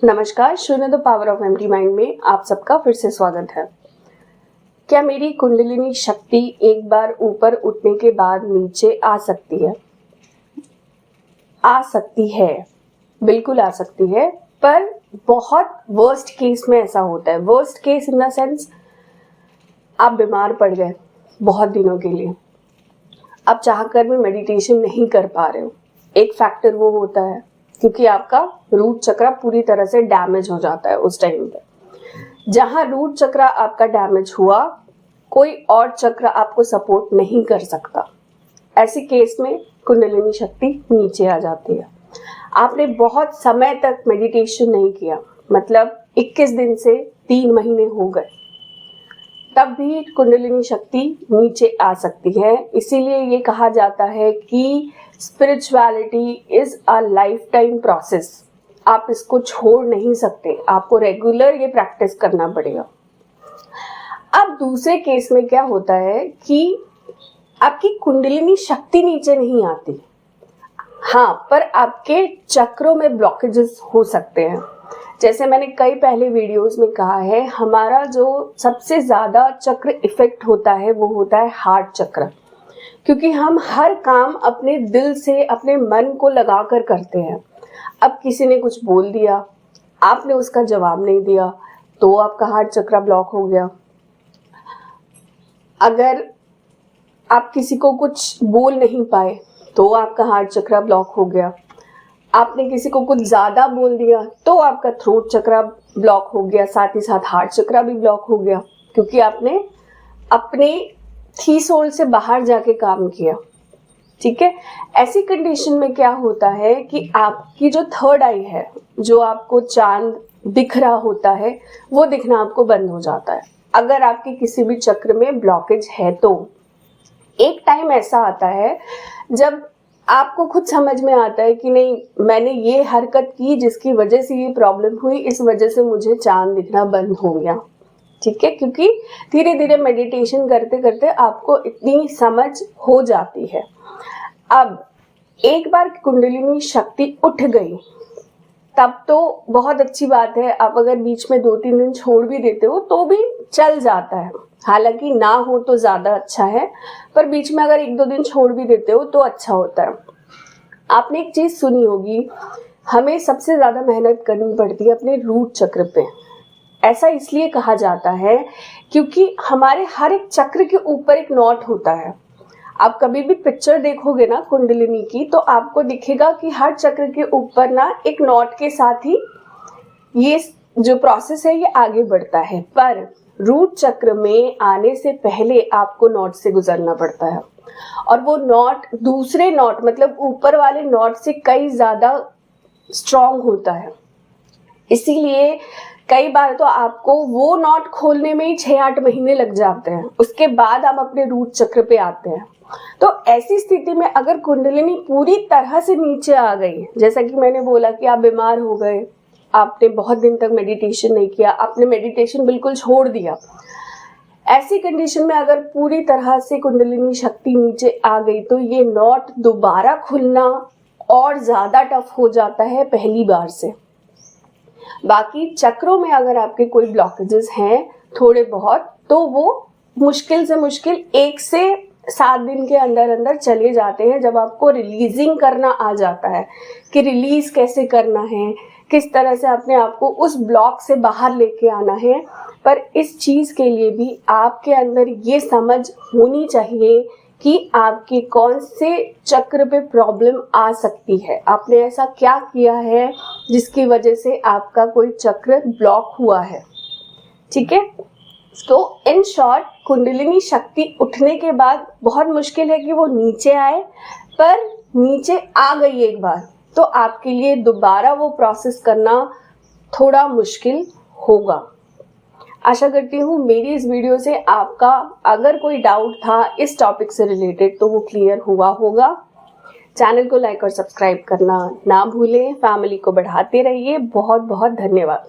नमस्कार, शून्य the power of empty mind में आप सबका फिर से स्वागत है। क्या मेरी कुंडलिनी शक्ति एक बार ऊपर उठने के बाद नीचे आ सकती है? आ सकती है, बिल्कुल आ सकती है, पर बहुत वर्स्ट केस में ऐसा होता है। Worst case in the sense आप बीमार पड़ गए बहुत दिनों के लिए, आप चाहकर भी मेडिटेशन नहीं कर पा रहे हो। एक फैक्टर वो होता है क्योंकि आपका रूट चक्र पूरी तरह से डैमेज हो जाता है। उस टाइम पे जहां रूट चक्र आपका डैमेज हुआ, कोई और चक्र आपको सपोर्ट नहीं कर सकता। ऐसे केस में कुंडलिनी शक्ति नीचे आ जाती है। आपने बहुत समय तक मेडिटेशन नहीं किया, मतलब 21 दिन से 3 महीने हो गए, तब भी कुंडलिनी शक्ति नीचे आ सकती है। इसीलिए ये कहा जाता है कि spirituality is a life time process. आप इसको छोड़ नहीं सकते, आपको रेगुलर ये प्रैक्टिस करना पड़ेगा। अब दूसरे केस में क्या होता है कि आपकी कुंडलिनी शक्ति नीचे नहीं आती, हाँ, पर आपके चक्रों में ब्लॉकेजेस हो सकते हैं। जैसे मैंने कई पहले वीडियोस में कहा है, हमारा जो सबसे ज़्यादा चक्र इफेक्ट होता है वो होता है हार्ट चक्र, क्योंकि हम हर काम अपने दिल से, अपने मन को लगा कर करते हैं। अब किसी ने कुछ बोल दिया, आपने उसका जवाब नहीं दिया, तो आपका हार्ट चक्र ब्लॉक हो गया। अगर आप किसी को कुछ बोल नहीं पाए तो आपका हार्ट चक्र ब्लॉक हो गया। आपने किसी को कुछ ज़्यादा बोल दिया तो आपका थ्रोट चक्र ब्लॉक हो गया, साथ ही साथ हार्ट चक्र भी ब्लॉक हो गया, क्योंकि आपने अपने थी सोल से बाहर जाके काम किया। ठीक है, ऐसी कंडीशन में क्या होता है कि आपकी जो थर्ड आई है, जो आपको चांद दिख रहा होता है, वो दिखना आपको बंद हो जाता है। अगर आपके किसी भी चक्र में ब्लॉकेज है तो एक टाइम ऐसा आता है जब आपको खुद समझ में आता है कि नहीं, मैंने ये हरकत की जिसकी वजह से ये प्रॉब्लम हुई, इस वजह से मुझे चांद दिखना बंद हो गया। ठीक है, क्योंकि धीरे धीरे मेडिटेशन करते करते आपको इतनी समझ हो जाती है। अब एक बार कुंडलिनी शक्ति उठ गई तब तो बहुत अच्छी बात है। आप अगर बीच में 2-3 दिन छोड़ भी देते हो तो भी चल जाता है, हालांकि ना हो तो ज़्यादा अच्छा है, पर बीच में अगर 1-2 दिन छोड़ भी देते हो तो अच्छा होता है। आपने एक चीज़ सुनी होगी, हमें सबसे ज़्यादा मेहनत करनी पड़ती है अपने रूट चक्र पे। ऐसा इसलिए कहा जाता है क्योंकि हमारे हर एक चक्र के ऊपर एक नॉट होता है। आप कभी भी पिक्चर देखोगे ना कुंडलिनी की, तो आपको दिखेगा कि हर चक्र के ऊपर ना एक नॉट के साथ ही ये जो प्रोसेस है ये आगे बढ़ता है। पर रूट चक्र में आने से पहले आपको नॉट से गुजरना पड़ता है, और वो नॉट दूसरे नॉट, मतलब ऊपर वाले नॉट से कई ज़्यादा स्ट्रॉन्ग होता है। इसीलिए कई बार तो आपको वो नॉट खोलने में ही 6-8 महीने लग जाते हैं, उसके बाद आप अपने रूट चक्र पे आते हैं। तो ऐसी स्थिति में अगर कुंडलिनी पूरी तरह से नीचे आ गई, जैसा कि मैंने बोला कि आप बीमार हो गए, आपने बहुत दिन तक मेडिटेशन नहीं किया, आपने मेडिटेशन बिल्कुल छोड़ दिया, ऐसी कंडीशन में अगर पूरी तरह से कुंडलिनी शक्ति नीचे आ गई तो ये नॉट दोबारा खुलना और ज़्यादा टफ हो जाता है पहली बार से। बाकी चक्रों में अगर आपके कोई ब्लॉकेजेस हैं थोड़े बहुत, तो वो मुश्किल से मुश्किल 1 से 7 दिन के अंदर अंदर चले जाते हैं, जब आपको रिलीजिंग करना आ जाता है कि रिलीज कैसे करना है, किस तरह से अपने आप को उस ब्लॉक से बाहर लेके आना है। पर इस चीज़ के लिए भी आपके अंदर ये समझ होनी चाहिए कि आपके कौन से चक्र पे प्रॉब्लम आ सकती है, आपने ऐसा क्या किया है जिसकी वजह से आपका कोई चक्र ब्लॉक हुआ है। ठीक है, तो इन शॉर्ट कुंडलिनी शक्ति उठने के बाद बहुत मुश्किल है कि वो नीचे आए, पर नीचे आ गई एक बार तो आपके लिए दोबारा वो प्रोसेस करना थोड़ा मुश्किल होगा। आशा करती हूँ मेरी इस वीडियो से आपका अगर कोई डाउट था इस टॉपिक से रिलेटेड तो वो क्लियर हुआ होगा। चैनल को लाइक और सब्सक्राइब करना ना भूलें, फैमिली को बढ़ाते रहिए। बहुत बहुत धन्यवाद।